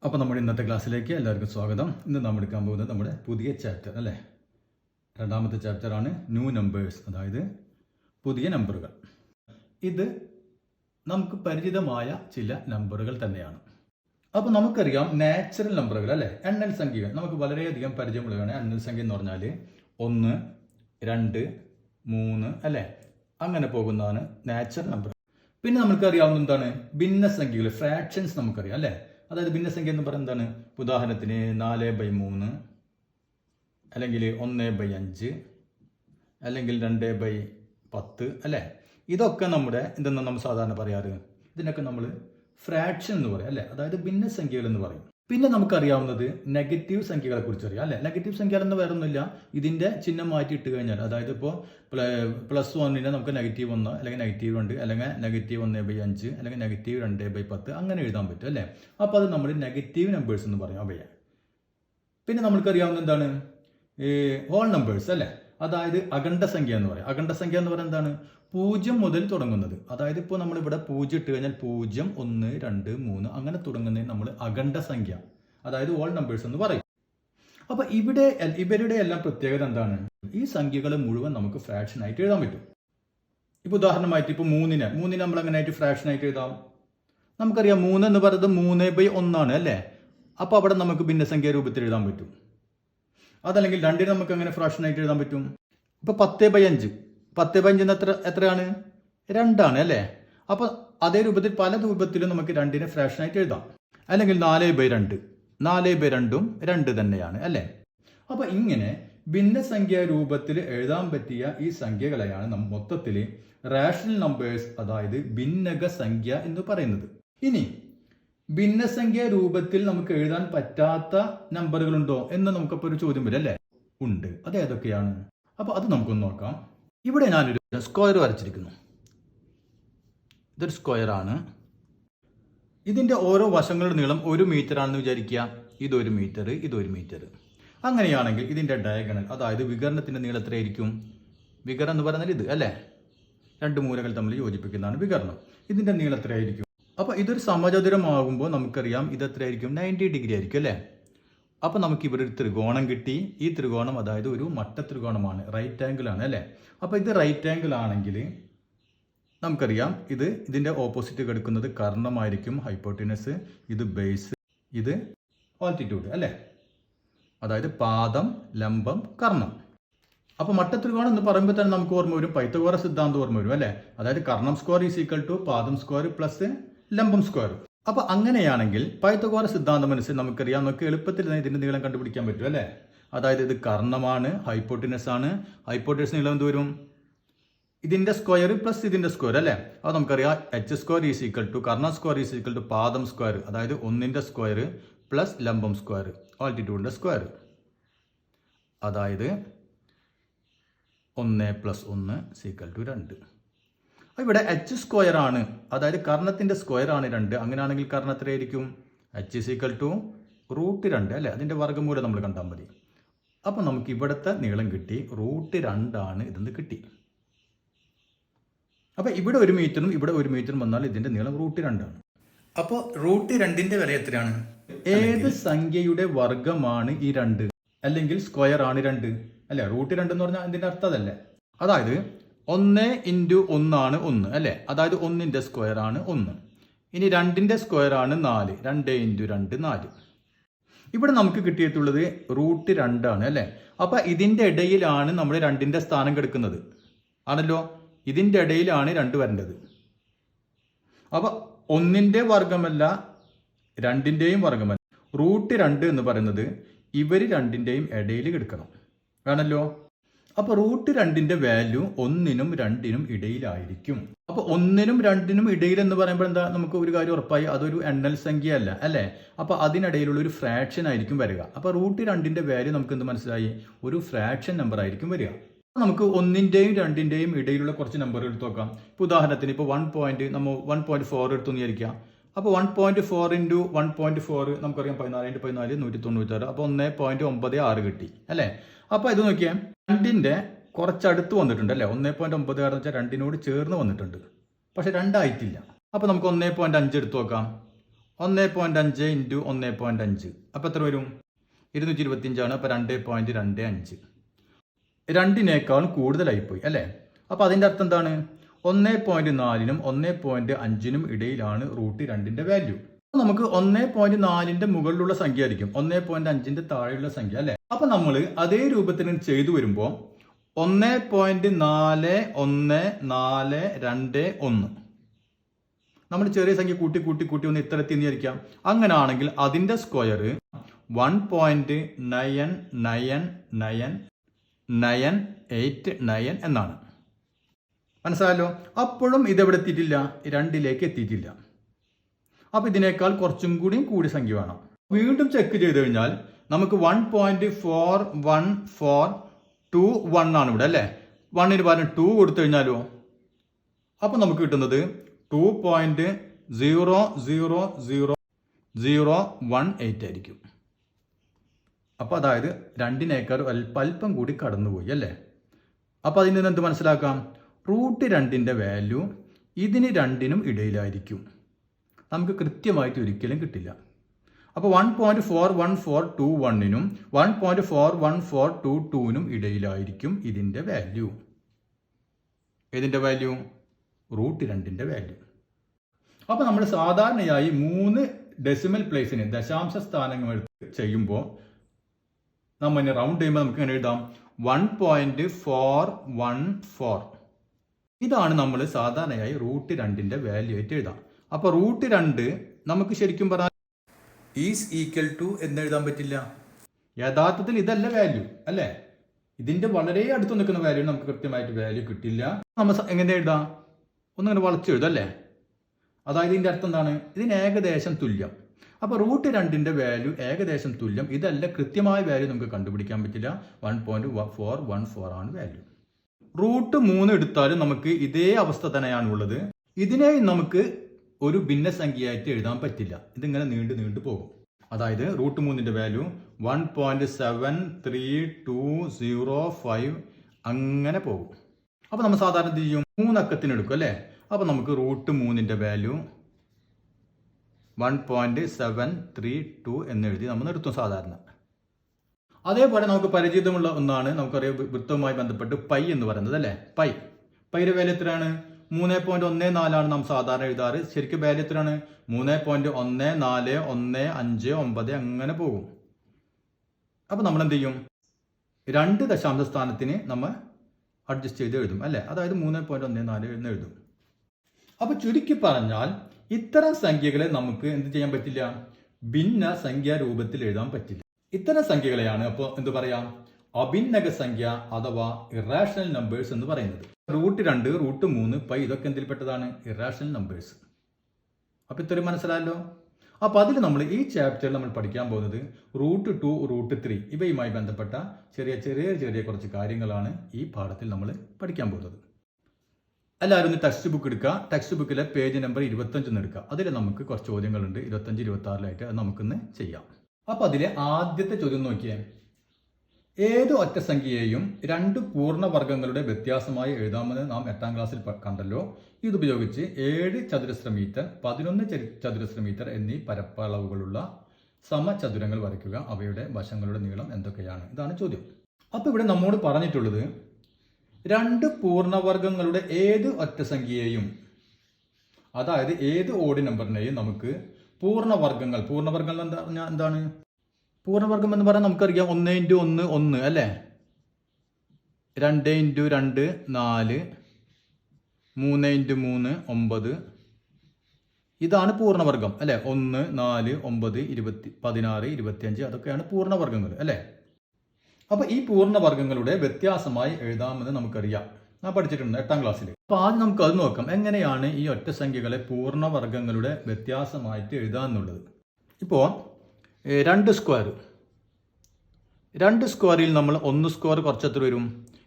അപ്പോൾ നമ്മുടെ ഇന്നത്തെ ക്ലാസ്സിലേക്ക് എല്ലാവർക്കും സ്വാഗതം. ഇന്ന് നമ്മൾ എടുക്കാൻ പോകുന്നത് നമ്മുടെ പുതിയ ചാപ്റ്റർ അല്ലേ, രണ്ടാമത്തെ ചാപ്റ്ററാണ് ന്യൂ നമ്പേഴ്സ്, അതായത് പുതിയ നമ്പറുകൾ. ഇത് നമുക്ക് പരിചിതമായ ചില നമ്പറുകൾ തന്നെയാണ്. അപ്പോൾ നമുക്കറിയാം നാച്ചുറൽ നമ്പറുകൾ അല്ലേ, എണ്ണൽ സംഖ്യകൾ നമുക്ക് വളരെയധികം പരിചയമുള്ളതാണ്. എണ്ണൽ സംഖ്യ എന്ന് പറഞ്ഞാൽ 1, 2, 3 അല്ലേ, അങ്ങനെ പോകുന്നതാണ് നാച്ചുറൽ നമ്പർ. പിന്നെ നമുക്കറിയാവുന്ന എന്താണ് ഭിന്നസംഖ്യകൾ, ഫ്രാക്ഷൻസ് നമുക്കറിയാം അല്ലേ. അതായത് ഭിന്നസംഖ്യ എന്ന് പറയുന്നത് എന്താണ്? ഉദാഹരണത്തിന് 4/3 അല്ലെങ്കിൽ 1/5 അല്ലെങ്കിൽ 2/10 അല്ലേ. ഇതൊക്കെ നമ്മുടെ എന്തെന്നാണ് നമ്മൾ സാധാരണ പറയാറ്? ഇതിനൊക്കെ നമ്മൾ ഫ്രാക്ഷൻ എന്ന് പറയും അല്ലേ, അതായത് ഭിന്നസംഖ്യകൾ എന്ന് പറയും. പിന്നെ നമുക്കറിയാവുന്നത് നെഗറ്റീവ് സംഖ്യകളെ കുറിച്ച് അറിയാം അല്ലേ. നെഗറ്റീവ് സംഖ്യ എന്ന് വേറെ ഒന്നുമില്ല, ഇതിന്റെ ചിഹ്നം മാറ്റി ഇട്ട് കഴിഞ്ഞാൽ, അതായത് ഇപ്പോൾ +1 നമുക്ക് -1 അല്ലെങ്കിൽ -2 അല്ലെങ്കിൽ -1/5 അല്ലെങ്കിൽ -2/10 അങ്ങനെ എഴുതാൻ പറ്റും അല്ലേ. അപ്പോൾ അത് നമ്മൾ നെഗറ്റീവ് നമ്പേഴ്സ് എന്ന് പറയും അവയെ. പിന്നെ നമുക്കറിയാവുന്ന എന്താണ് ഹോൾ നമ്പേഴ്സ് അല്ലേ, അതായത് അഖണ്ഡ സംഖ്യ എന്ന് പറയും. അഖണ്ഡ സംഖ്യ എന്ന് പറയുന്നത് എന്താണ്? 0 മുതൽ തുടങ്ങുന്നത്. അതായത് ഇപ്പോൾ നമ്മളിവിടെ 0 ഇട്ട് കഴിഞ്ഞാൽ 0, 1, 2, 3 അങ്ങനെ തുടങ്ങുന്നതിന് നമ്മൾ അഖണ്ഡ സംഖ്യ, അതായത് ഹോൾ നമ്പേഴ്സ് എന്ന് പറയും. അപ്പോൾ ഇവരുടെ എല്ലാം പ്രത്യേകത എന്താണ്? ഈ സംഖ്യകൾ മുഴുവൻ നമുക്ക് ഫ്രാക്ഷൻ ആയിട്ട് എഴുതാൻ പറ്റും. ഇപ്പോൾ ഉദാഹരണമായിട്ട് ഇപ്പോൾ 3 നമ്മൾ എങ്ങനെ ആയിട്ട് ഫ്രാക്ഷൻ ആയിട്ട് എഴുതാം? നമുക്കറിയാം 3 എന്ന് പറയുന്നത് 3/1 ആണ് അല്ലേ. അപ്പോൾ അവിടെ നമുക്ക് ഭിന്നസംഖ്യ രൂപത്തിൽ എഴുതാൻ പറ്റും. അതല്ലെങ്കിൽ 2 നമുക്ക് അങ്ങനെ ഫ്രാക്ഷൻ ആയിട്ട് എഴുതാൻ പറ്റും. ഇപ്പോൾ 10/5 എത്രയാണ്? 2 ആണ് അല്ലേ. അപ്പോൾ അതേ രൂപത്തിൽ പല രൂപത്തിലും നമുക്ക് 2നെ ഫ്രാക്ഷൻ ആയിട്ട് എഴുതാം. അല്ലെങ്കിൽ 4/2 2 തന്നെയാണ് അല്ലേ. അപ്പോൾ ഇങ്ങനെ ഭിന്നസംഖ്യ രൂപത്തിൽ എഴുതാൻ പറ്റിയ ഈ സംഖ്യകളെയാണ് നമ്മൾ മൊത്തത്തിൽ റാഷണൽ നമ്പേഴ്സ്, അതായത് ഭിന്നക സംഖ്യ എന്ന് പറയുന്നത്. ഇനി ഭിന്നസംഖ്യ രൂപത്തിൽ നമുക്ക് എഴുതാൻ പറ്റാത്ത നമ്പറുകളുണ്ടോ എന്ന് നമുക്കപ്പോൾ ഒരു ചോദ്യം വരും അല്ലേ. ഉണ്ട്. അത് ഏതൊക്കെയാണ്? അപ്പോൾ അത് നമുക്കൊന്ന് നോക്കാം. ഇവിടെ ഞാനൊരു സ്ക്വയർ വരച്ചിരിക്കുന്നു. ഇതൊരു സ്ക്വയർ ആണ്. ഇതിന്റെ ഓരോ വശങ്ങളുടെ നീളം 1 മീറ്റർ ആണെന്ന് വിചാരിക്കുക. ഇത് 1 മീറ്റർ, ഇത് 1 മീറ്റർ. അങ്ങനെയാണെങ്കിൽ ഇതിന്റെ ഡയഗണൽ, അതായത് വികരണത്തിന്റെ നീളം എത്രയായിരിക്കും? വികരണം എന്ന് പറഞ്ഞാൽ ഇത് അല്ലേ, 2 മൂലകൾ തമ്മിൽ യോജിപ്പിക്കുന്നതാണ് വികരണം. ഇതിന്റെ നീളം എത്രയായിരിക്കും? അപ്പോൾ ഇതൊരു സമചതുരമാകുമ്പോൾ നമുക്കറിയാം ഇത് എത്രയായിരിക്കും? 90 ഡിഗ്രി ആയിരിക്കും അല്ലേ. അപ്പോൾ നമുക്ക് ഇവിടെ ഒരു ത്രികോണം കിട്ടി. ഈ ത്രികോണം അതായത് ഒരു മട്ട ത്രികോണമാണ്, റൈറ്റ് ആംഗിൾ ആണ് അല്ലേ. അപ്പോൾ ഇത് റൈറ്റ് ആംഗിൾ ആണെങ്കിൽ നമുക്കറിയാം ഇതിന്റെ ഓപ്പോസിറ്റ് കിടക്കുന്നത് കർണമായിരിക്കും, ഹൈപ്പോട്ടിനസ്. ഇത് ബേസ്, ഇത് ആൾട്ടിറ്റ്യൂഡ് അല്ലേ, അതായത് പാദം, ലംബം, കർണം. അപ്പോൾ മട്ടത്രികോണം എന്ന് പറയുമ്പോൾ തന്നെ നമുക്ക് ഓർമ്മ വരും പൈത്തഗോറസ് സിദ്ധാന്തം ഓർമ്മ വരും അല്ലേ. അതായത് കർണം സ്ക്വയർ = പാദം സ്ക്വയർ പ്ലസ് ലംബം സ്ക്വയർ. അപ്പൊ അങ്ങനെയാണെങ്കിൽ പൈത്തഗോറസ് സിദ്ധാന്തം അനുസരിച്ച് നമുക്കറിയാം, നമുക്ക് എളുപ്പത്തിൽ തന്നെ ഇതിന്റെ നീളം കണ്ടുപിടിക്കാൻ പറ്റും അല്ലേ. അതായത് ഇത് കർണമാണ്, ഹൈപ്പോട്ടിനസ് ആണ്. ഹൈപ്പോട്ടിനസ് നീളം എന്ത് വരും? ഇതിന്റെ സ്ക്വയർ പ്ലസ് ഇതിന്റെ സ്ക്വയർ അല്ലേ. അത് നമുക്കറിയാം h² കർണ സ്ക്വയർ = പാദം സ്ക്വയർ, അതായത് 1ന്റെ സ്ക്വയർ പ്ലസ് ലംബം സ്ക്വയർ, ആൾട്ടിറ്റ്യൂഡിന്റെ സ്ക്വയർ. അതായത് 1 + 1 = 2. ഇവിടെ h² ആണ്, അതായത് കർണത്തിന്റെ സ്ക്വയർ ആണ് 2. അങ്ങനെയാണെങ്കിൽ കർണം എത്രയായിരിക്കും? h = √2 അല്ലേ. അതിന്റെ വർഗ്ഗമൂലം നമ്മൾ കണ്ടാൽ മതി. അപ്പൊ നമുക്ക് ഇവിടുത്തെ നീളം കിട്ടി, √2 ആണ് ഇതെന്ന് കിട്ടി. അപ്പൊ ഇവിടെ 1 മീറ്ററും ഇവിടെ 1 മീറ്ററും വന്നാൽ ഇതിന്റെ നീളം √2 ആണ്. അപ്പോൾ √2ന്റെ വില എത്രയാണ്? ഏത് സംഖ്യയുടെ വർഗ്ഗമാണ് ഈ 2? അല്ലെങ്കിൽ സ്ക്വയർ ആണ് 2 അല്ലെ. √2 എന്ന് പറഞ്ഞാൽ ഇതിന്റെ അർത്ഥം അതല്ലേ. അതായത് 1 × 1 ആണ് 1 അല്ലെ, അതായത് 1ന്റെ സ്ക്വയർ ആണ് 1. ഇനി 2ന്റെ സ്ക്വയർ ആണ് 4, 2 × 2 4. ഇവിടെ നമുക്ക് കിട്ടിയിട്ടുള്ളത് √2 ആണ് അല്ലെ. അപ്പൊ ഇതിന്റെ ഇടയിലാണ് നമ്മൾ 2ന്റെ സ്ഥാനം കിടക്കുന്നത് ആണല്ലോ. ഇതിന്റെ ഇടയിലാണ് 2 വരേണ്ടത്. അപ്പൊ 1ന്റെ വർഗ്ഗമല്ല 2ന്റെയും വർഗ്ഗമല്ല. √2 എന്ന് പറയുന്നത് ഇവര് 2ന്റെയും ഇടയിൽ കിടക്കണം ആണല്ലോ. അപ്പൊ √2ന്റെ വാല്യൂ 1നും 2നും ഇടയിലായിരിക്കും. അപ്പൊ 1നും 2നും ഇടയിൽ എന്ന് പറയുമ്പോൾ എന്താ, നമുക്ക് ഒരു കാര്യം ഉറപ്പായി, അതൊരു എണ്ണൽ സംഖ്യ അല്ല അല്ലെ. അപ്പൊ അതിനിടയിലുള്ള ഒരു ഫ്രാക്ഷൻ ആയിരിക്കും വരിക. അപ്പൊ √2ന്റെ വാല്യൂ നമുക്ക് എന്ത് മനസ്സിലായി? ഒരു ഫ്രാക്ഷൻ നമ്പർ ആയിരിക്കും വരിക. നമുക്ക് 1ന്റെയും 2ന്റെയും ഇടയിലുള്ള കുറച്ച് നമ്പറുകൾ എടുത്ത് നോക്കാം. ഇപ്പോൾ ഉദാഹരണത്തിന് ഇപ്പോൾ 1.4 എടുത്തു വിചാരിക്കാം. അപ്പോൾ 1.4 × 1.4 നമുക്കറിയാം 14 × 14 196. അപ്പോൾ 1.96 കിട്ടി അല്ലേ. അപ്പോൾ ഇത് നോക്കിയാൽ 2ന്റെ കുറച്ചടുത്ത് വന്നിട്ടുണ്ട് അല്ലേ. 1.96 എന്ന് വെച്ചാൽ 2നോട് ചേർന്ന് വന്നിട്ടുണ്ട്, പക്ഷെ 2 ആയിട്ടില്ല. അപ്പോൾ നമുക്ക് 1.5 എടുത്ത് നോക്കാം. 1.5 ഇൻറ്റു 1.5 അപ്പോൾ എത്ര വരും? 225 അപ്പോൾ 2.25. 2 കൂടുതലായിപ്പോയി അല്ലേ? അപ്പോൾ അതിൻ്റെ അർത്ഥം എന്താണ്? 1.4നും 1.5നും ഇടയിലാണ് റൂട്ട് 2ന്റെ വാല്യൂ. നമുക്ക് 1.4ന്റെ മുകളിലുള്ള സംഖ്യ ആയിരിക്കും 1.5ന്റെ താഴെയുള്ള സംഖ്യ അല്ലേ? അപ്പൊ നമ്മൾ അതേ രൂപത്തിൽ ചെയ്തു വരുമ്പോൾ 1.4142 നമ്മൾ ചെറിയ സംഖ്യ കൂട്ടി കൂട്ടി കൂട്ടി ഒന്ന് ഇത്ര എത്തിയിരിക്കാം. അങ്ങനെയാണെങ്കിൽ അതിന്റെ സ്ക്വയർ 1.999989 എന്നാണ്. മനസ്സിലായല്ലോ? അപ്പോഴും ഇതെവിടെ എത്തിയിട്ടില്ല, 2ലേക്ക് എത്തിയിട്ടില്ല. അപ്പൊ ഇതിനേക്കാൾ കുറച്ചും കൂടി സംഖ്യ വേണം. വീണ്ടും ചെക്ക് ചെയ്ത് കഴിഞ്ഞാൽ നമുക്ക് 1.4141 ആണ് ഇവിടെ അല്ലേ? 1ന് പകരം 2 കൊടുത്തു കഴിഞ്ഞാലോ അപ്പൊ നമുക്ക് കിട്ടുന്നത് 2.0000018 ആയിരിക്കും. അപ്പൊ അതായത് 2നേക്കാൾ അല്പം കൂടി കടന്നുപോയി അല്ലേ? അപ്പൊ അതിൽ നിന്ന് എന്ത് മനസ്സിലാക്കാം? റൂട്ട് 2ന്റെ വാല്യൂ ഇതിന് 2നും ഇടയിലായിരിക്കും. നമുക്ക് കൃത്യമായിട്ട് ഒരിക്കലും കിട്ടില്ല. അപ്പോൾ 1.41421നും 1.41422നും ഇടയിലായിരിക്കും ഇതിൻ്റെ വാല്യൂ. ഏതിൻ്റെ വാല്യൂ? Root 2ന്റെ value. അപ്പോൾ നമ്മൾ സാധാരണയായി 3 ഡെസിമൽ പ്ലേസിന് ദശാംശ സ്ഥാനങ്ങൾ ചെയ്യുമ്പോൾ നമ്മൾ റൗണ്ട് ചെയ്യുമ്പോൾ നമുക്ക് എങ്ങനെ എഴുതാം? 1.414. ഇതാണ് നമ്മൾ സാധാരണയായി റൂട്ട് 2ന്റെ വാല്യൂ ആയിട്ട് എഴുതാം. അപ്പോൾ റൂട്ട് 2 നമുക്ക് ശരിക്കും പറഞ്ഞാൽ ഈസ് ഈക്വൽ ടു എന്ന് എഴുതാൻ പറ്റില്ല. യഥാർത്ഥത്തിൽ ഇതല്ല വാല്യൂ അല്ലേ? ഇതിന്റെ വളരെ അടുത്ത് നിൽക്കുന്ന വാല്യൂ നമുക്ക് കൃത്യമായിട്ട് വാല്യൂ കിട്ടില്ല. നമ്മൾ എങ്ങനെ എഴുതാം? ഒന്നിങ്ങനെ വളച്ചു എഴുതാം അല്ലേ? അതായത് ഇതിന്റെ അർത്ഥം എന്താണ്? ഇതിന് ഏകദേശം തുല്യം. അപ്പോൾ റൂട്ട് 2ന്റെ വാല്യൂ ഏകദേശം തുല്യം. ഇതല്ല കൃത്യമായ വാല്യൂ നമുക്ക് കണ്ടുപിടിക്കാൻ പറ്റില്ല. 1.414 ആണ് വാല്യൂ. റൂട്ട് 3 എടുത്താലും നമുക്ക് ഇതേ അവസ്ഥ തന്നെയാണ് ഉള്ളത്. ഇതിനെ നമുക്ക് ഒരു ഭിന്നസംഖ്യയായിട്ട് എഴുതാൻ പറ്റില്ല. ഇതിങ്ങനെ നീണ്ടു പോകും. അതായത് റൂട്ട് 3ന്റെ വാല്യൂ 1.73205 അങ്ങനെ പോകും. അപ്പോൾ നമ്മൾ സാധാരണ എന്ത് ചെയ്യും? 3 അക്കത്തിന് എടുക്കും അല്ലേ? അപ്പോൾ നമുക്ക് റൂട്ട് 3ന്റെ വാല്യൂ 1.732 എന്ന് എഴുതി നമ്മൾ നിർത്തും സാധാരണ. അതേപോലെ നമുക്ക് പരിചിതമുള്ള ഒന്നാണ്, നമുക്കറിയാം വൃത്തവുമായി ബന്ധപ്പെട്ട് പൈ എന്ന് പറയുന്നത് അല്ലേ? പൈയുടെ വാല്യൂ എത്രയാണ്? 3.14 നാം സാധാരണ എഴുതാറ്. ശരിക്കും വാല്യൂ എത്രയാണ്? 3.1415 അങ്ങനെ പോകും. അപ്പൊ നമ്മൾ എന്ത് ചെയ്യും? 2 ദശാംശ സ്ഥാനത്തിന് നമ്മൾ അഡ്ജസ്റ്റ് ചെയ്ത് എഴുതും അല്ലെ? അതായത് 3.14 എന്ന് എഴുതും. അപ്പൊ ചുരുക്കി പറഞ്ഞാൽ ഇത്തരം സംഖ്യകളെ നമുക്ക് എന്ത് ചെയ്യാൻ പറ്റില്ല? ഭിന്ന സംഖ്യാ രൂപത്തിൽ എഴുതാൻ പറ്റില്ല. ഇത്തരം സംഖ്യകളെയാണ് അപ്പോൾ എന്ത് പറയാം? അഭിന്നക സംഖ്യ അഥവാ ഇറാഷണൽ നമ്പേഴ്സ് എന്ന് പറയുന്നത്. റൂട്ട് 2, റൂട്ട് 3, പൈ ഇതൊക്കെ എന്തിൽപ്പെട്ടതാണ്? Irrational numbers. അപ്പൊ ഇത്രയും മനസ്സിലായല്ലോ. അപ്പൊ അതിൽ നമ്മൾ ഈ ചാപ്റ്ററിൽ നമ്മൾ പഠിക്കാൻ പോകുന്നത് റൂട്ട് 2, റൂട്ട് 3 ഇവയുമായി ബന്ധപ്പെട്ട ചെറിയ കുറച്ച് കാര്യങ്ങളാണ് ഈ പാഠത്തിൽ നമ്മൾ പഠിക്കാൻ പോകുന്നത്. എല്ലാവരും ഒന്ന് ടെക്സ്റ്റ് ബുക്ക് എടുക്കുക. ടെക്സ്റ്റ് ബുക്കിലെ പേജ് നമ്പർ 25 എടുക്കുക. അതിൽ നമുക്ക് കുറച്ച് ചോദ്യങ്ങളുണ്ട്, 25, 26 അത് നമുക്കൊന്ന് ചെയ്യാം. അപ്പൊ അതിലെ ആദ്യത്തെ ചോദ്യം നോക്കിയേ. ഏത് ഒറ്റ സംഖ്യയെയും 2 പൂർണ്ണവർഗങ്ങളുടെ വ്യത്യാസമായി എഴുതാമെന്ന് നാം 8ാം ക്ലാസ്സിൽ കണ്ടല്ലോ. ഇതുപയോഗിച്ച് 7 ചതുരശ്ര മീറ്റർ, 11 ചതുരശ്ര മീറ്റർ എന്നീ പരപ്പളവുകളുള്ള സമചതുരങ്ങൾ വരയ്ക്കുക. അവയുടെ വശങ്ങളുടെ നീളം എന്തൊക്കെയാണ്? ഇതാണ് ചോദ്യം. അപ്പൊ ഇവിടെ നമ്മോട് പറഞ്ഞിട്ടുള്ളത് 2 പൂർണ്ണവർഗങ്ങളുടെ ഏത് ഒറ്റ സംഖ്യയെയും, അതായത് ഏത് ഓഡ് നമ്പറിനെയും നമുക്ക് പൂർണ്ണവർഗങ്ങൾ എന്താണ്? പൂർണ്ണവർഗം എന്ന് പറഞ്ഞാൽ നമുക്കറിയാം 1 × 1 1 അല്ലേ? 2 × 2 4, 3 × 3 9. ഇതാണ് പൂർണ്ണവർഗം അല്ലെ? 1, 4, 9, 16, 25 അതൊക്കെയാണ് പൂർണ്ണവർഗങ്ങൾ അല്ലെ? അപ്പൊ ഈ പൂർണ്ണവർഗങ്ങളുടെ വ്യത്യാസമായി എഴുതാമെന്ന് നമുക്കറിയാം. ഞാൻ പഠിച്ചിട്ടുണ്ട് 8ാം ക്ലാസ്സിൽ. അപ്പൊ ആദ്യം നമുക്ക് അത് നോക്കാം. എങ്ങനെയാണ് ഈ ഒറ്റ സംഖ്യകളെ പൂർണ്ണവർഗങ്ങളുടെ വ്യത്യാസമായിട്ട് എഴുതാന്നുള്ളത്. ഇപ്പോ 2 സ്ക്വയറിൽ നമ്മൾ 1 സ്ക്വയർ കുറച്ചെത്ര വരും?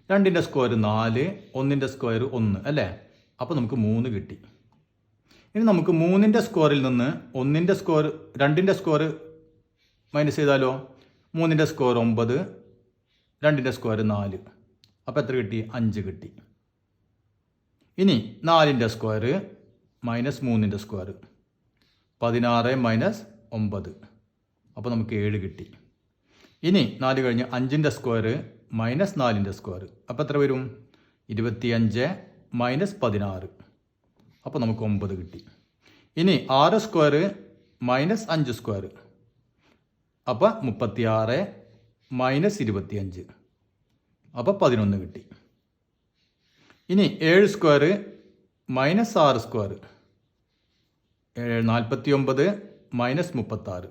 2ന്റെ സ്ക്വയർ 4, 1ന്റെ സ്ക്വയർ 1 അല്ലേ? അപ്പോൾ നമുക്ക് 3 കിട്ടി. ഇനി നമുക്ക് 3ന്റെ സ്ക്വയറിൽ നിന്ന് 2ന്റെ സ്ക്വയർ മൈനസ് ചെയ്താലോ? 3ന്റെ സ്ക്വയർ 9, 2ന്റെ സ്ക്വയർ 4. അപ്പോൾ എത്ര കിട്ടി? 5 കിട്ടി. ഇനി 4ന്റെ സ്ക്വയർ മൈനസ് 3ന്റെ സ്ക്വയർ 16 മൈനസ് 9, അപ്പോൾ നമുക്ക് 7 കിട്ടി. ഇനി 4 കഴിഞ്ഞ് 5ൻ്റെ സ്ക്വയർ മൈനസ് 4ൻ്റെ സ്ക്വയർ, അപ്പോൾ എത്ര വരും? 25 മൈനസ് 16, അപ്പോൾ നമുക്ക് 9 കിട്ടി. ഇനി 6 സ്ക്വയർ മൈനസ് 5 സ്ക്വയർ, അപ്പോൾ 36 മൈനസ് 25, അപ്പോൾ 11 കിട്ടി. ഇനി 7 സ്ക്വയർ മൈനസ് 6 സ്ക്വയർ, 49 മൈനസ് 36,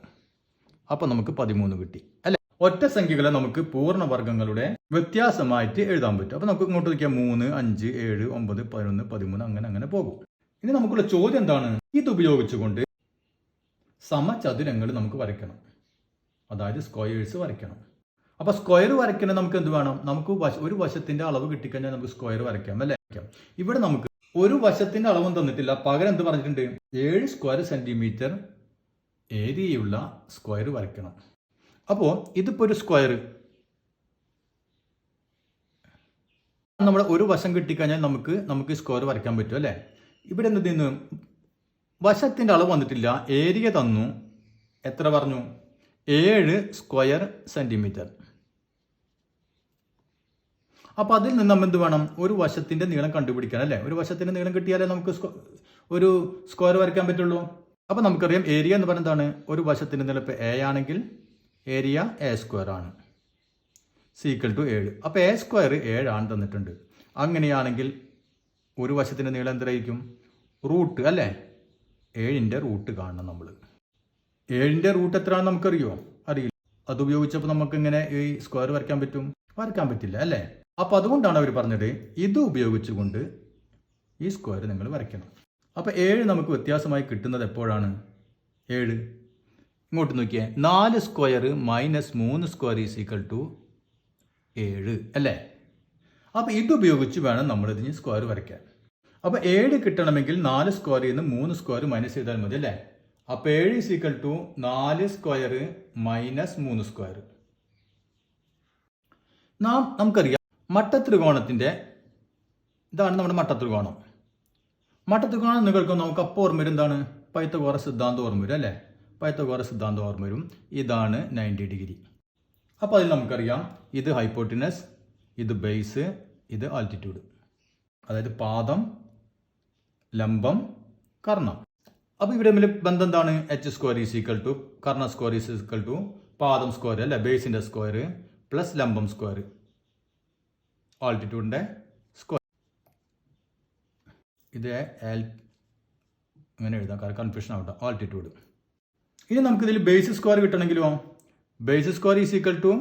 അപ്പോൾ നമുക്ക് 13 കിട്ടി അല്ലേ. ഒറ്റ സംഖ്യകളെ നമുക്ക് പൂർണ്ണവർഗ്ഗങ്ങളുടെ വ്യത്യാസമായിട്ട് എഴുതാൻ പറ്റും. അപ്പോൾ നമുക്ക് ഇങ്ങോട്ട് നോക്കിയാൽ 3, 5, 7, 9, 11, 13 അങ്ങനെ പോകും. ഇനി നമുക്കുള്ള ചോദ്യം എന്താണ്? ഇത് ഉപയോഗിച്ചുകൊണ്ട് സമചതുരങ്ങൾ നമുക്ക് വരയ്ക്കണം, അതായത് സ്ക്വയേഴ്സ് വരയ്ക്കണം. അപ്പോൾ സ്ക്വയർ വരയ്ക്കണ നമുക്ക് എന്ത് വേണം? നമുക്ക് ഒരു വശത്തിന്റെ അളവ് കിട്ടിക്കഴിഞ്ഞാൽ നമുക്ക് സ്ക്വയർ വരയ്ക്കാം അല്ലേ. ഇവിടെ നമുക്ക് ഒരു വശത്തിന്റെ അളവും തന്നിട്ടില്ല, പകരം എന്ത് പറഞ്ഞിട്ടുണ്ട്? 7 സ്ക്വയർ സെന്റിമീറ്റർ ഏരിയയുള്ള സ്ക്വയർ വരയ്ക്കണം. അപ്പോൾ ഇതിപ്പോൾ ഒരു സ്ക്വയർ, നമ്മുടെ ഒരു വശം കിട്ടിക്കഴിഞ്ഞാൽ നമുക്ക് സ്ക്വയർ വരയ്ക്കാൻ പറ്റും അല്ലേ. ഇവിടെ എന്ത് ചെയ്യുന്നു? വശത്തിന്റെ അളവ് വന്നിട്ടില്ല, ഏരിയ തന്നു. എത്ര പറഞ്ഞു? 7 സ്ക്വയർ സെന്റിമീറ്റർ. അപ്പോൾ അതിൽ നിന്ന് നമ്മൾ എന്ത് വേണം? ഒരു വശത്തിന്റെ നീളം കണ്ടുപിടിക്കാൻ അല്ലേ. ഒരു വശത്തിന്റെ നീളം കിട്ടിയാലേ നമുക്ക് ഒരു സ്ക്വയർ വരയ്ക്കാൻ പറ്റുള്ളൂ. അപ്പോൾ നമുക്കറിയാം ഏരിയ എന്ന് പറയുന്നത് എന്താണ്? ഒരു വശത്തിന്റെ നീളം ഇപ്പോൾ എ ആണെങ്കിൽ ഏരിയ എ സ്ക്വയർ ആണ്, സീക്വൽ ടു 7. അപ്പോൾ എ സ്ക്വയർ 7 ആണ് തന്നിട്ടുണ്ട്. അങ്ങനെയാണെങ്കിൽ ഒരു വശത്തിന്റെ നീളം എന്തായിരിക്കും? റൂട്ട് അല്ലേ. 7ൻ്റെ റൂട്ട് കാണണം നമ്മൾ. 7ൻ്റെ റൂട്ട് എത്രയാണെന്ന് നമുക്കറിയോ? അറിയില്ല. അത് ഉപയോഗിച്ചപ്പോൾ നമുക്ക് ഇങ്ങനെ ഈ സ്ക്വയർ വരയ്ക്കാൻ പറ്റില്ല അല്ലേ. അപ്പോൾ അതുകൊണ്ടാണ് അവർ പറഞ്ഞത് ഇത് ഉപയോഗിച്ചുകൊണ്ട് ഈ സ്ക്വയർ നിങ്ങൾ വരയ്ക്കണം. അപ്പോൾ 7 നമുക്ക് വ്യത്യാസമായി കിട്ടുന്നത് എപ്പോഴാണ്? 7 ഇങ്ങോട്ട് നോക്കിയേ, 4 square minus 3 square is equal to 7 അല്ലേ. അപ്പോൾ ഇതുപയോഗിച്ച് വേണം നമ്മൾ ഇതിന് സ്ക്വയർ വരയ്ക്കാൻ. അപ്പോൾ 7 കിട്ടണമെങ്കിൽ 4 സ്ക്വയറിൽ നിന്ന് 3 സ്ക്വയർ മൈനസ് ചെയ്താൽ മതി അല്ലേ. അപ്പോൾ 7 is equal to 4 square minus 3 square. നമുക്കറിയാം മട്ടത്രികോണത്തിൻ്റെ ഇതാണ് നമ്മുടെ മട്ടത്രികോണം. മട്ടത്രികോണം എന്ന് കേൾക്കുമ്പോൾ നമുക്ക് അപ്പോൾ ഓർമ്മ വരും എന്താണ്? പൈത്തഗോറസ് സിദ്ധാന്തം ഓർമ്മ വരും അല്ലേ. പൈത്തഗോറസ് സിദ്ധാന്തം ഓർമ്മ വരും. ഇതാണ് 90 ഡിഗ്രി. അപ്പോൾ അതിൽ നമുക്കറിയാം ഇത് ഹൈപ്പോട്ടിനസ്, ഇത് ബേസ്, ഇത് ആൾട്ടിറ്റ്യൂഡ്, അതായത് പാദം, ലംബം, കർണം. അപ്പോൾ ഇവിടെ തമ്മിൽ ബന്ധം എന്താണ്? H square is equal to കർണ സ്ക്വയർ ഈസ് ഈക്വൽ ടു പാദം സ്ക്വയർ അല്ലേ, ബേസിൻ്റെ സ്ക്വയർ പ്ലസ് ലംബം സ്ക്വയർ ആൾട്ടിറ്റ്യൂഡിൻ്റെ സ്ക്വയർ. ഇത് ഇങ്ങനെ എഴുതാം, കാരണം കൺഫ്യൂഷൻ ആവട്ടെ. ആൾട്ടിറ്റ്യൂഡ്. ഇനി നമുക്കിതിൽ ബേസ് സ്ക്വയർ കിട്ടണമെങ്കിലോ base square is equal to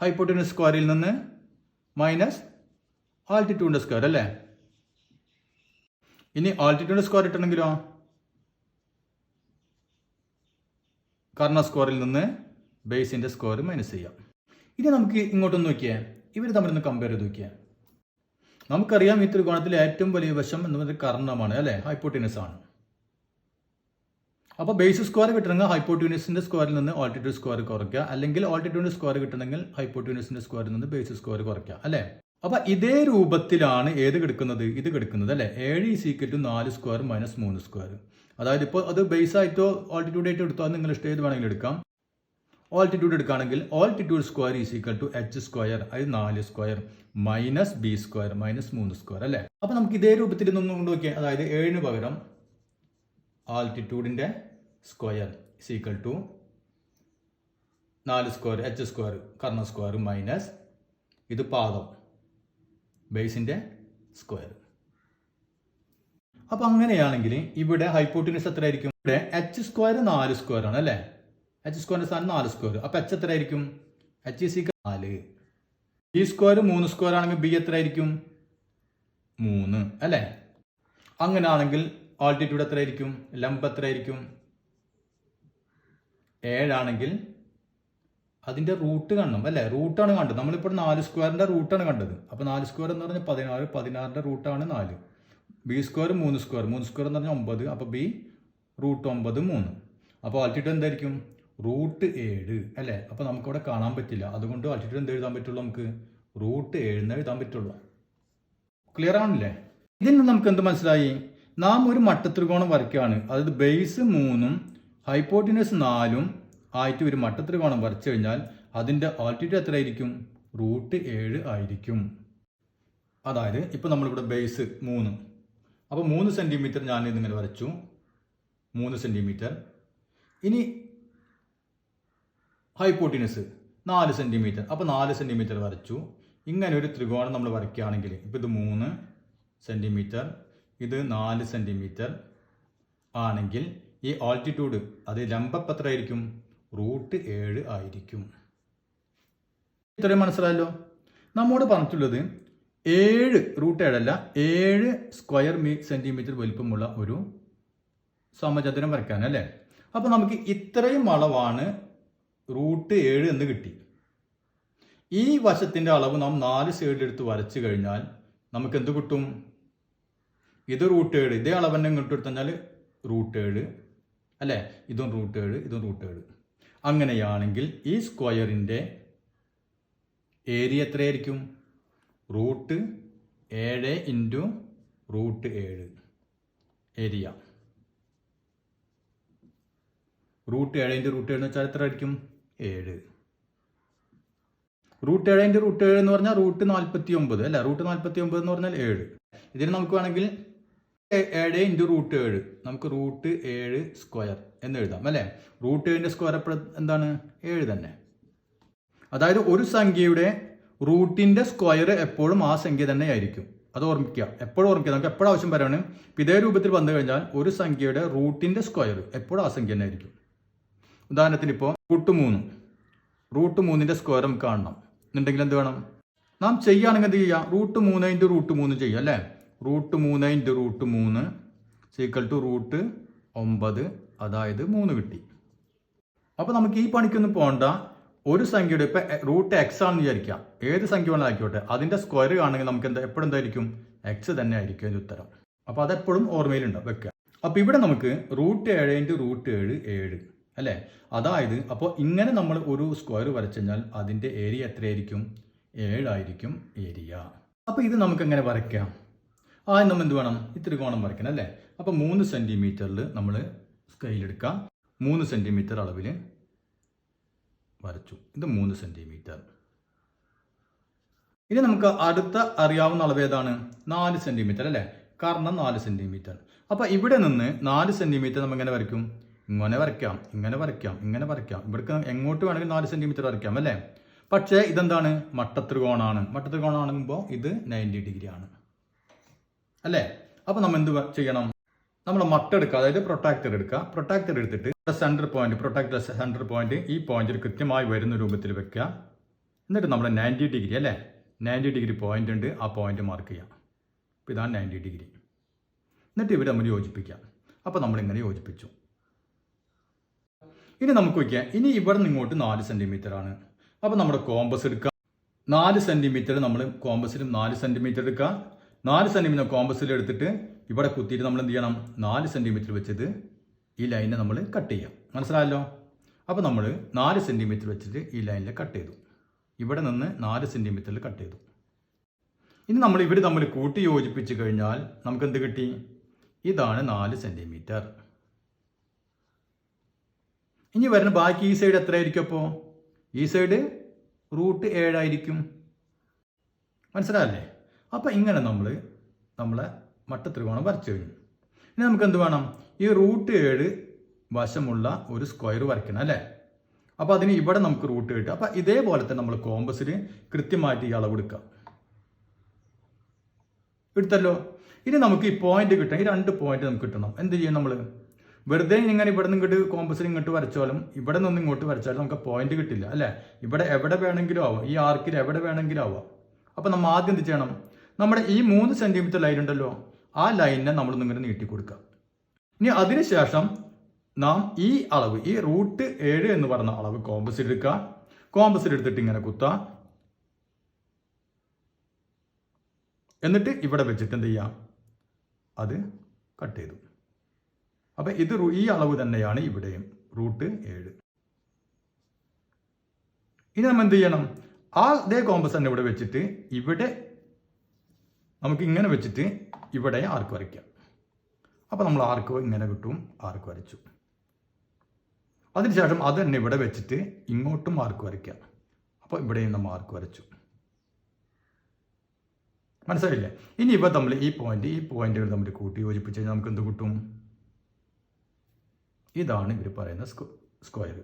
hypotenuse സ്ക്വയറിൽ നിന്ന് മൈനസ് ആൾട്ടിറ്റ്യൂഡിൻ്റെ സ്ക്വയർ അല്ലേ. ഇനി ആൾട്ടിറ്റ്യൂഡിൻ്റെ സ്ക്വയർ കിട്ടണമെങ്കിലോ കർണ സ്ക്വയറിൽ നിന്ന് ബേസിൻ്റെ സ്ക്വയർ മൈനസ് ചെയ്യാം. ഇനി നമുക്ക് ഇങ്ങോട്ടൊന്ന് നോക്കിയാൽ ഇവർ തമ്മിലൊന്ന് കമ്പയർ ചെയ്ത് നോക്കിയാൽ നമുക്കറിയാം ഈ ത്രികോണത്തിലെ ഏറ്റവും വലിയ വശം എന്ന് പറയുന്നത് കർണമാണ് അല്ലേ, ഹൈപ്പോട്ടിനസ് ആണ്. അപ്പോൾ ബേസ് സ്ക്വയർ കിട്ടണമെങ്കിൽ ഹൈപ്പോട്യൂനസിൻ്റെ സ്ക്വയറിൽ നിന്ന് ആൾട്ടിറ്റ്യൂഡ് സ്ക്വയർ കുറയ്ക്കുക, അല്ലെങ്കിൽ ആൾട്ടിറ്റ്യൂഡിൻ്റെ സ്ക്വയർ കിട്ടണമെങ്കിൽ ഹൈപ്പോട്യൂനസിൻ്റെ സ്ക്വയറിൽ നിന്ന് ബേസ് സ്ക്വയർ കുറയ്ക്കുക അല്ലേ. അപ്പോൾ ഇതേ രൂപത്തിലാണ് ഇത് കിടക്കുന്നത് അല്ലേ. 7 is equal to 4 square minus 3 square. അതായത് ഇപ്പോൾ അത് ബേസ് ആയിട്ടോ ആൾട്ടിറ്റ്യൂഡ് ആയിട്ടോ എടുത്തോ, അത് നിങ്ങൾ ഇഷ്ടം ഏത് വേണമെങ്കിലും എടുക്കാം. ആൾട്ടിറ്റ്യൂഡ് എടുക്കുകയാണെങ്കിൽ altitude square is equal to H square, അത് 4 square minus B square minus 3 square അല്ലേ. അപ്പോൾ നമുക്ക് ഇതേ രൂപത്തിൽ ഇതൊന്നും കൊണ്ട് നോക്കിയാൽ, അതായത് 7ന് പകരം ആൾട്ടിറ്റ്യൂഡിൻ്റെ square is equal to 4 square H square കർണ സ്ക്വയർ മൈനസ് ഇത് പാദം ബേസിൻ്റെ സ്ക്വയർ. അപ്പോൾ അങ്ങനെയാണെങ്കിൽ ഇവിടെ ഹൈപ്പോട്ടിനസ് എത്ര ആയിരിക്കും? ഇവിടെ എച്ച് സ്ക്വയർ 4 സ്ക്വയർ ആണ് അല്ലേ. എച്ച് സ്ക്വയറിൻ്റെ സ്ഥാനം 4 സ്ക്വയർ. അപ്പോൾ എച്ച് എത്ര ആയിരിക്കും? H is equal 4. B square 3 square ആണെങ്കിൽ ബി എത്ര ആയിരിക്കും? 3 അല്ലേ. അങ്ങനെയാണെങ്കിൽ ആൾട്ടിറ്റ്യൂഡ് എത്ര ആയിരിക്കും? ലംബം എത്ര ആയിരിക്കും? 7 ആണെങ്കിൽ അതിൻ്റെ റൂട്ട് കാണണം അല്ലേ. റൂട്ടാണ് കണ്ടത്. നമ്മളിപ്പോൾ 4 സ്ക്വയറിൻ്റെ റൂട്ടാണ് കണ്ടത്. അപ്പോൾ 4 സ്ക്വയർ എന്ന് പറഞ്ഞാൽ 16, 16ൻ്റെ റൂട്ടാണ് 4. ബി സ്ക്വയർ 3 സ്ക്വയർ എന്ന് പറഞ്ഞാൽ 9. അപ്പോൾ ബി റൂട്ട് 9 3. അപ്പോൾ ആൾട്ടിറ്റ്യൂഡ് എന്തായിരിക്കും? റൂട്ട് 7 അല്ലേ. അപ്പോൾ നമുക്കവിടെ കാണാൻ പറ്റില്ല, അതുകൊണ്ട് ആൾട്ടിറ്റ്യൂഡ് എന്ത് എഴുതാൻ പറ്റുള്ളൂ? നമുക്ക് റൂട്ട് 7 എന്ന് എഴുതാൻ പറ്റുള്ളൂ. ക്ലിയർ ആണല്ലേ? ഇതിൽ നിന്ന് നമുക്ക് എന്ത് മനസ്സിലായി? നാം ഒരു മട്ടത്രികോണം വരയ്ക്കുകയാണ്, അതായത് ബേസ് 3 ഹൈപ്പോട്ടിനസ് 4 ആയിട്ട് ഒരു മട്ടത്രികോണം വരച്ചു കഴിഞ്ഞാൽ അതിൻ്റെ ആൾട്ടിറ്റ്യൂഡ് എത്രയായിരിക്കും? √7 ആയിരിക്കും. അതായത് ഇപ്പോൾ നമ്മളിവിടെ ബേസ് 3, അപ്പോൾ 3 സെൻറ്റിമീറ്റർ ഞാൻ ഇതിങ്ങനെ വരച്ചു, 3 സെൻറ്റിമീറ്റർ. ഇനി ഹൈപ്പോട്ടിനസ് 4 സെൻറ്റിമീറ്റർ, അപ്പോൾ 4 സെൻറ്റിമീറ്റർ വരച്ചു. ഇങ്ങനെ ഒരു ത്രികോണം നമ്മൾ വരയ്ക്കുകയാണെങ്കിൽ ഇപ്പോൾ ഇത് 3 സെൻറ്റിമീറ്റർ, ഇത് 4 സെൻറ്റിമീറ്റർ ആണെങ്കിൽ ഈ ആൾട്ടിറ്റ്യൂഡ് അത് ലംബപത്രമായിരിക്കും √7 ആയിരിക്കും. ഇത്രയും മനസ്സിലായല്ലോ. നമ്മോട് പറഞ്ഞിട്ടുള്ളത് 7 √7 അല്ല 7 സ്ക്വയർ സെൻറ്റിമീറ്റർ വലിപ്പമുള്ള ഒരു സമചതുരം വരയ്ക്കാൻ അല്ലേ. അപ്പോൾ നമുക്ക് ഇത്രയും അളവാണ് √7 എന്ന് കിട്ടി. ഈ വശത്തിൻ്റെ അളവ് നാം 4 സൈഡിലെടുത്ത് വരച്ചു കഴിഞ്ഞാൽ നമുക്ക് എന്ത് കിട്ടും? ഇത് √7, ഇതേ അളവ് തന്നെ ഇങ്ങോട്ട് എടുത്തു കഴിഞ്ഞാൽ √7 അല്ലേ. ഇതും √7, ഇതും √7. അങ്ങനെയാണെങ്കിൽ ഈ സ്ക്വയറിൻ്റെ ഏരിയ എത്രയായിരിക്കും? √7 × √7 ഏരിയ. √7 × √7 എന്ന് വെച്ചാൽ എത്ര ആയിരിക്കും? 7. √7 × √7 എന്ന് പറഞ്ഞാൽ √49 അല്ല. √49 എന്ന് പറഞ്ഞാൽ 7. ഇതിന് നമുക്ക് വേണമെങ്കിൽ 7 × √7 നമുക്ക് √7 സ്ക്വയർ എന്ന് എഴുതാം അല്ലേ. √7ൻ്റെ സ്ക്വയർ എപ്പോഴും എന്താണ്? 7 തന്നെ. അതായത് ഒരു സംഖ്യയുടെ റൂട്ടിൻ്റെ സ്ക്വയർ എപ്പോഴും ആ സംഖ്യ തന്നെ ആയിരിക്കും. അത് ഓർമ്മിക്കുക, എപ്പോഴും ഓർമ്മിക്കുക. നമുക്ക് എപ്പോഴും ആവശ്യം വരാണ്. ഇതേ രൂപത്തിൽ വന്നു കഴിഞ്ഞാൽ ഒരു സംഖ്യയുടെ റൂട്ടിൻ്റെ സ്ക്വയർ എപ്പോഴും ആ സംഖ്യ തന്നെ ആയിരിക്കും. ഉദാഹരണത്തിന് ഇപ്പോൾ √3ൻ്റെ സ്ക്വയർ നമുക്ക് കാണണം എന്നുണ്ടെങ്കിൽ എന്ത് വേണം? നാം ചെയ്യുകയാണെങ്കിൽ എന്ത് ചെയ്യുക? √3 × √3 ചെയ്യുക അല്ലേ. √3 × √3 =√9, അതായത് 3 കിട്ടി. അപ്പോൾ നമുക്ക് ഈ പണിക്കൊന്നും പോകണ്ട. ഒരു സംഖ്യയുടെ ഇപ്പം √x ആണെന്ന് വിചാരിക്കാം, ഏത് സംഖ്യ വേണമെങ്കിൽ ആയിക്കോട്ടെ, അതിൻ്റെ സ്ക്വയർ ആണെങ്കിൽ നമുക്ക് എപ്പോഴും എന്തായിരിക്കും? x തന്നെ ആയിരിക്കും അതിൻ്റെ ഉത്തരം. അപ്പോൾ അതെപ്പോഴും ഓർമ്മയിലുണ്ടാവും, വെക്കുക. അപ്പോൾ ഇവിടെ നമുക്ക് √7 × √7 7 അല്ലേ. അതായത് അപ്പോൾ ഇങ്ങനെ നമ്മൾ ഒരു സ്ക്വയർ വരച്ചു കഴിഞ്ഞാൽ അതിൻ്റെ ഏരിയ എത്രയായിരിക്കും? 7 ആയിരിക്കും ഏരിയ. അപ്പോൾ ഇത് നമുക്ക് എങ്ങനെ വരയ്ക്കാം? ആദ്യം നമ്മൾ എന്ത് വേണം? ഈ ത്രികോണം വരയ്ക്കണം അല്ലേ. അപ്പോൾ 3 സെൻറ്റിമീറ്ററിൽ നമ്മൾ സ്കെയിലെടുക്കാം. 3 സെൻറ്റിമീറ്റർ അളവിൽ വരച്ചു. ഇത് 3 സെൻറ്റിമീറ്റർ. ഇനി നമുക്ക് അടുത്ത അറിയാവുന്ന അളവ് ഏതാണ്? 4 സെൻറ്റിമീറ്റർ അല്ലേ. കാരണം 4 സെൻറ്റിമീറ്റർ. അപ്പോൾ ഇവിടെ നിന്ന് 4 സെൻറ്റിമീറ്റർ നമ്മൾ എങ്ങനെ വരയ്ക്കും? ഇങ്ങനെ വരയ്ക്കാം, ഇങ്ങനെ വരയ്ക്കാം, ഇങ്ങനെ വരയ്ക്കാം. ഇവിടേക്ക് എങ്ങോട്ട് വേണമെങ്കിൽ 4 സെൻറ്റിമീറ്റർ വരയ്ക്കാം അല്ലേ. പക്ഷേ ഇതെന്താണ്? മട്ടത്രികോണമാണ്. മട്ടത്രികോണമാകുമ്പോൾ ഇത് 90 ഡിഗ്രി ആണ് അല്ലേ. അപ്പോൾ നമ്മൾ എന്ത് ചെയ്യണം? നമ്മൾ മട്ട എടുക്കുക, അതായത് പ്രൊട്ടാക്ടർ എടുക്കുക. പ്രൊട്ടാക്ടർ എടുത്തിട്ട് centre point, protractor centre point ഈ പോയിന്റിൽ കൃത്യമായി വരുന്ന രൂപത്തിൽ വെക്കുക. എന്നിട്ട് നമ്മൾ 90 ഡിഗ്രി അല്ലേ, 90 ഡിഗ്രി പോയിന്റ് ഉണ്ട്, ആ പോയിന്റ് മാർക്ക് ചെയ്യാം. അപ്പോൾ ഇതാണ് 90 ഡിഗ്രി. എന്നിട്ട് ഇവിടെ നമ്മൾ യോജിപ്പിക്കാം. അപ്പോൾ നമ്മളിങ്ങനെ യോജിപ്പിച്ചു. ഇനി നമുക്ക് വയ്ക്കാം. ഇനി ഇവിടെ നിന്ന് ഇങ്ങോട്ട് 4 സെൻറ്റിമീറ്റർ ആണ്. അപ്പോൾ നമ്മുടെ കോമ്പസ് എടുക്കുക. 4 സെൻറ്റിമീറ്റർ നമ്മൾ കോമ്പസിലും 4 സെൻറ്റിമീറ്റർ എടുക്കുക. 4 സെൻറ്റിമീറ്റർ കോമ്പസിൽ എടുത്തിട്ട് ഇവിടെ കുത്തിയിട്ട് നമ്മൾ എന്ത് ചെയ്യണം? 4 സെൻറ്റിമീറ്റർ വെച്ചിട്ട് ഈ ലൈനെ നമ്മൾ കട്ട് ചെയ്യാം. മനസ്സിലായല്ലോ. അപ്പോൾ നമ്മൾ 4 സെൻറ്റിമീറ്റർ വെച്ചിട്ട് ഈ ലൈനിൽ കട്ട് ചെയ്തു. ഇവിടെ നിന്ന് 4 സെൻറ്റിമീറ്ററിൽ കട്ട് ചെയ്തു. ഇനി നമ്മൾ ഇവർ തമ്മിൽ കൂട്ടി യോജിപ്പിച്ച് കഴിഞ്ഞാൽ നമുക്ക് എന്ത് കിട്ടി? ഇതാണ് 4 സെൻറ്റിമീറ്റർ. ഇനി വരുന്ന ബാക്കി ഈ സൈഡ് എത്രയായിരിക്കും? അപ്പോൾ ഈ സൈഡ് √7 ആയിരിക്കും. മനസ്സിലായല്ലേ. അപ്പോൾ ഇങ്ങനെ നമ്മളെ മട്ടത്രികോണം വരച്ചു കഴിഞ്ഞു. ഇനി നമുക്ക് എന്ത് വേണം? ഈ √7 വശമുള്ള ഒരു സ്ക്വയർ വരയ്ക്കണം അല്ലേ. അപ്പോൾ അതിന് ഇവിടെ നമുക്ക് √7 കിട്ടും. അപ്പോൾ ഇതേപോലെ തന്നെ നമ്മൾ കോമ്പസിൽ കൃത്യമായിട്ട് ഈ അളവ് എടുക്കാം. എടുത്തല്ലോ. ഇനി നമുക്ക് ഈ പോയിന്റ് കിട്ടണം. ഈ 2 പോയിന്റ് നമുക്ക് കിട്ടണം. എന്ത് ചെയ്യണം? നമ്മൾ വെറുതെ ഇങ്ങനെ ഇവിടെ നിന്ന് ഇങ്ങോട്ട് കോമ്പസിൽ ഇങ്ങോട്ട് വരച്ചാലും ഇവിടെ നിന്ന് ഇങ്ങോട്ട് വരച്ചാലും നമുക്ക് പോയിന്റ് കിട്ടില്ല അല്ലേ. ഇവിടെ എവിടെ വേണമെങ്കിലും ആവാം, ഈ ആർക്കിൽ എവിടെ വേണമെങ്കിലും ആവാം. അപ്പോൾ നമ്മൾ ആദ്യം എന്ത് ചെയ്യണം? നമ്മുടെ ഈ 3 സെൻറ്റിമീറ്റർ ലൈൻ ഉണ്ടല്ലോ, ആ ലൈനിനെ നമ്മൾ ഇങ്ങനെ നീട്ടി കൊടുക്കുക. ഇനി അതിനുശേഷം നാം ഈ അളവ്, ഈ √7 എന്ന് പറഞ്ഞ അളവ് കോമ്പസിൽ എടുക്കുക. കോമ്പസിൽ എടുത്തിട്ട് ഇങ്ങനെ കുത്തുക. എന്നിട്ട് ഇവിടെ വെച്ചിട്ട് എന്ത് ചെയ്യാം? അത് കട്ട് ചെയ്തു. അപ്പം ഇത് ഈ അളവ് തന്നെയാണ് ഇവിടെയും √7. ഇനി നമ്മൾ എന്ത് ചെയ്യണം? അതേ കോമ്പസ് തന്നെ ഇവിടെ വെച്ചിട്ട് ഇവിടെ നമുക്ക് ഇങ്ങനെ വെച്ചിട്ട് ഇവിടെ ആർക്ക് വരയ്ക്കാം. അപ്പോൾ നമ്മൾ ആർക്ക് ഇങ്ങനെ കിട്ടും, ആർക്ക് വരച്ചു. അതിനുശേഷം അത് തന്നെ ഇവിടെ വെച്ചിട്ട് ഇങ്ങോട്ടും മാർക്ക് വരയ്ക്കാം. അപ്പോൾ ഇവിടെയും നമ്മൾ മാർക്ക് വരച്ചു. മനസ്സിലായില്ലേ? ഇനി ഇപ്പോൾ നമ്മൾ ഈ പോയിന്റുകൾ തമ്മിൽ കൂട്ടി യോജിപ്പിച്ച് കഴിഞ്ഞാൽ നമുക്ക് എന്ത് കിട്ടും? ഇതാണ് ഇവർ പറയുന്ന സ്ക്വയർ.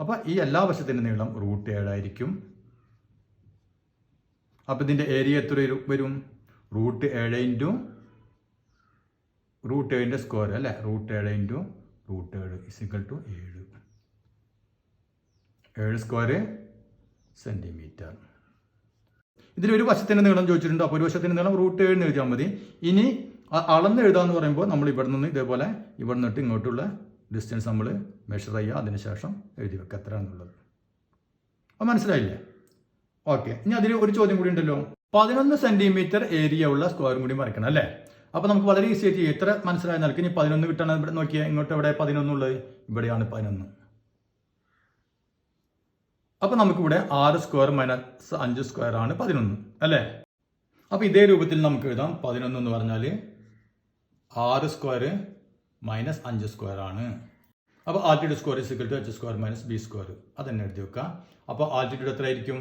അപ്പോൾ ഈ എല്ലാ വശത്തിൻ്റെ നീളം √7 ആയിരിക്കും. അപ്പോൾ ഇതിൻ്റെ ഏരിയ എത്ര വരും? √7 ഇൻറ്റു √7ൻ്റെ സ്ക്വയർ അല്ലേ? √7 ഇൻറ്റു √7 = 7. 7 square centimetre. ഇതിലൊരു വശത്തിൻ്റെ നീളം ചോദിച്ചിട്ടുണ്ട്. അപ്പോൾ ഒരു വശത്തിൻ്റെ നീളം √7 എന്ന് എഴുതിയാൽ മതി. ഇനി അളന്ന് എഴുതാമെന്ന് പറയുമ്പോൾ നമ്മൾ ഇവിടെ നിന്ന് ഇതേപോലെ ഇവിടെ നിന്നിട്ട് ഇങ്ങോട്ടുള്ള ഡിസ്റ്റൻസ് നമ്മൾ മെഷർ ചെയ്യുക. അതിനുശേഷം എഴുതി വെക്കുക എത്രയാണെന്നുള്ളത്. അപ്പോൾ മനസ്സിലായില്ലേ? ഓക്കെ. ഇനി അതിൽ ഒരു ചോദ്യം കൂടി ഉണ്ടല്ലോ. 11 സെൻറ്റിമീറ്റർ ഏരിയ ഉള്ള സ്ക്വയറും കൂടി വരയ്ക്കണം അല്ലേ? അപ്പോൾ നമുക്ക് വളരെ ഈസി ആയിട്ട് എത്ര മനസ്സിലായ നിലയ്ക്ക് ഇനി 11 കിട്ടണം. ഇവിടെ നോക്കിയാൽ ഇങ്ങോട്ട് എവിടെ 11 ഉള്ളത്? ഇവിടെയാണ് 11. അപ്പോൾ നമുക്കിവിടെ 6 സ്ക്വയർ മൈനസ് 5 സ്ക്വയർ ആണ് 11 അല്ലേ? അപ്പോൾ ഇതേ രൂപത്തിൽ നമുക്ക് എഴുതാം. 11 എന്ന് പറഞ്ഞാൽ 6 സ്ക്വയർ മൈനസ് 5 സ്ക്വയർ ആണ്. അപ്പോൾ altitude square = h square minus b square. അതന്നെ എഴുതി വെക്കുക. അപ്പോൾ ആൾട്ടിറ്റ്യൂഡ് എത്ര ആയിരിക്കും?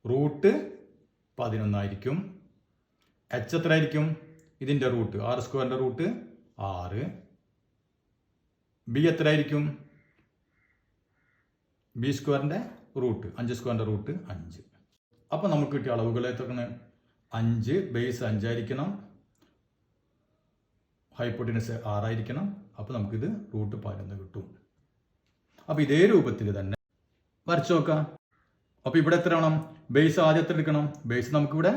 √11 ആയിരിക്കും. h എത്ര ആയിരിക്കും? ഇതിൻ്റെ റൂട്ട് 6 സ്ക്വയറിൻ്റെ റൂട്ട് 6. b എത്ര ആയിരിക്കും? b സ്ക്വയറിൻ്റെ റൂട്ട് 5 സ്ക്വയറിൻ്റെ റൂട്ട് 5. അപ്പോൾ നമുക്ക് കിട്ടിയ അളവുകൾ എത്രയാണ്? 5 ബേസ് 5 ആയിരിക്കണം. ഹൈപ്പോട്ടിനസ് 6 ആയിരിക്കണം. അപ്പോൾ നമുക്കിത് √11 കിട്ടും. അപ്പോൾ ഇതേ രൂപത്തിൽ തന്നെ വരച്ചു നോക്കാം. അപ്പോൾ ഇവിടെ എത്ര വേണം? ബേസ് ആദ്യം എത്ര എടുക്കണം? ബേസ് നമുക്കിവിടെ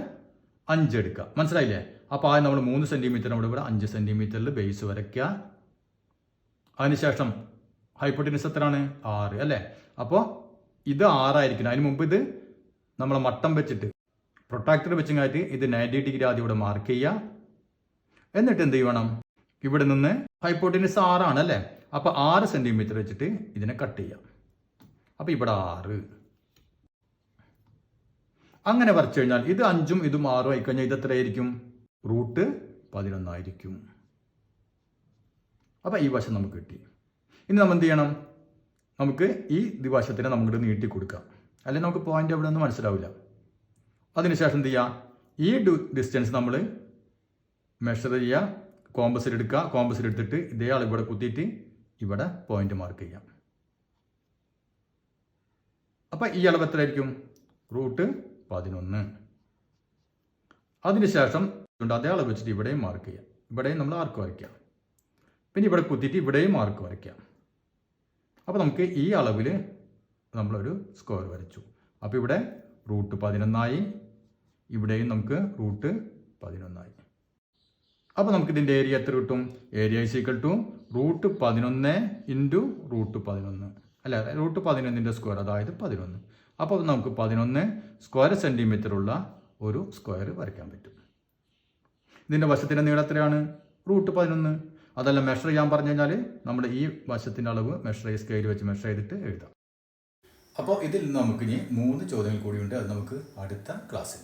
5 എടുക്കാം. മനസ്സിലായില്ലേ? അപ്പോൾ ആദ്യം നമ്മൾ 3 സെൻറ്റിമീറ്റർ ഇവിടെ 5 സെൻറ്റിമീറ്ററിൽ ബേസ് വരയ്ക്കുക. അതിനുശേഷം ഹൈപ്പോട്ടിനസ് എത്രയാണ്? 6 അല്ലേ? അപ്പോൾ ഇത് 6 ആയിരിക്കണം. അതിന് മുമ്പ് ഇത് നമ്മൾ മട്ടം വെച്ചിട്ട് പ്രൊട്ടാക്ടർ വെച്ചങ്ങായിട്ട് ഇത് 90 ഡിഗ്രി ആദ്യം ഇവിടെ മാർക്ക് ചെയ്യുക. എന്നിട്ട് എന്ത് ചെയ്യണം? ഇവിടെ നിന്ന് ഹൈപ്പോട്ടിനസ് 6 ആണ് അല്ലേ? അപ്പോൾ 6 സെൻറ്റിമീറ്റർ വെച്ചിട്ട് ഇതിനെ കട്ട് ചെയ്യാം. അപ്പോൾ ഇവിടെ 6. അങ്ങനെ വരച്ചു കഴിഞ്ഞാൽ ഇത് 5ഉം ഇതും 6ഉം ആയിക്കഴിഞ്ഞാൽ ഇത് എത്രയായിരിക്കും? √11 ആയിരിക്കും. അപ്പോൾ ഈ വശം നമുക്ക് കിട്ടി. ഇനി നമ്മൾ എന്ത് ചെയ്യണം? നമുക്ക് ഈ ദിവശത്തിനെ നമുക്ക് നീട്ടി കൊടുക്കാം. അല്ലെങ്കിൽ നമുക്ക് പോയിന്റ് എവിടെ ഒന്നും മനസ്സിലാവില്ല. അതിനുശേഷം എന്ത് ചെയ്യുക? ഈ ഡിസ്റ്റൻസ് നമ്മൾ മെഷർ ചെയ്യുക. കോമ്പസിൽ എടുക്കുക. കോമ്പസിൽ എടുത്തിട്ട് ഇതേ ആൾ ഇവിടെ കുത്തിയിട്ട് ഇവിടെ പോയിന്റ് മാർക്ക് ചെയ്യാം. അപ്പം ഈ അളവ് എത്രയായിരിക്കും? √11. അതിനുശേഷം അതേ അളവ് വെച്ചിട്ട് ഇവിടെയും മാർക്ക് ചെയ്യാം. ഇവിടെയും നമ്മൾ ആർക്ക് വരയ്ക്കാം. പിന്നെ ഇവിടെ കുത്തിയിട്ട് ഇവിടെയും മാർക്ക് വരയ്ക്കാം. അപ്പോൾ നമുക്ക് ഈ അളവിൽ നമ്മളൊരു സ്ക്വയർ വരച്ചു. അപ്പോൾ ഇവിടെ √11 ആയി. ഇവിടെയും നമുക്ക് √11 ആയി. അപ്പോൾ നമുക്ക് ഇതിൻ്റെ ഏരിയ എത്ര കിട്ടും? ഏരിയ = √11 ഇൻറ്റു √11 അല്ല, √11ൻ്റെ സ്ക്വയർ അതായത് 11. അപ്പോൾ നമുക്ക് 11 സ്ക്വയർ സെൻറ്റിമീറ്റർ ഉള്ള ഒരു സ്ക്വയർ വരയ്ക്കാൻ പറ്റും. ഇതിൻ്റെ വശത്തിൻ്റെ നീളം എത്രയാണ്? √11. അതെല്ലാം മെഷർ ചെയ്യാൻ പറഞ്ഞു കഴിഞ്ഞാൽ നമ്മുടെ ഈ വശത്തിൻ്റെ അളവ് സ്കെയിൽ വെച്ച് മെഷർ ചെയ്തിട്ട് എഴുതാം. അപ്പോൾ ഇതിൽ നിന്ന് നമുക്കിനി 3 ചോദ്യങ്ങൾ കൂടിയുണ്ട്. അത് നമുക്ക് അടുത്ത ക്ലാസ്സിൽ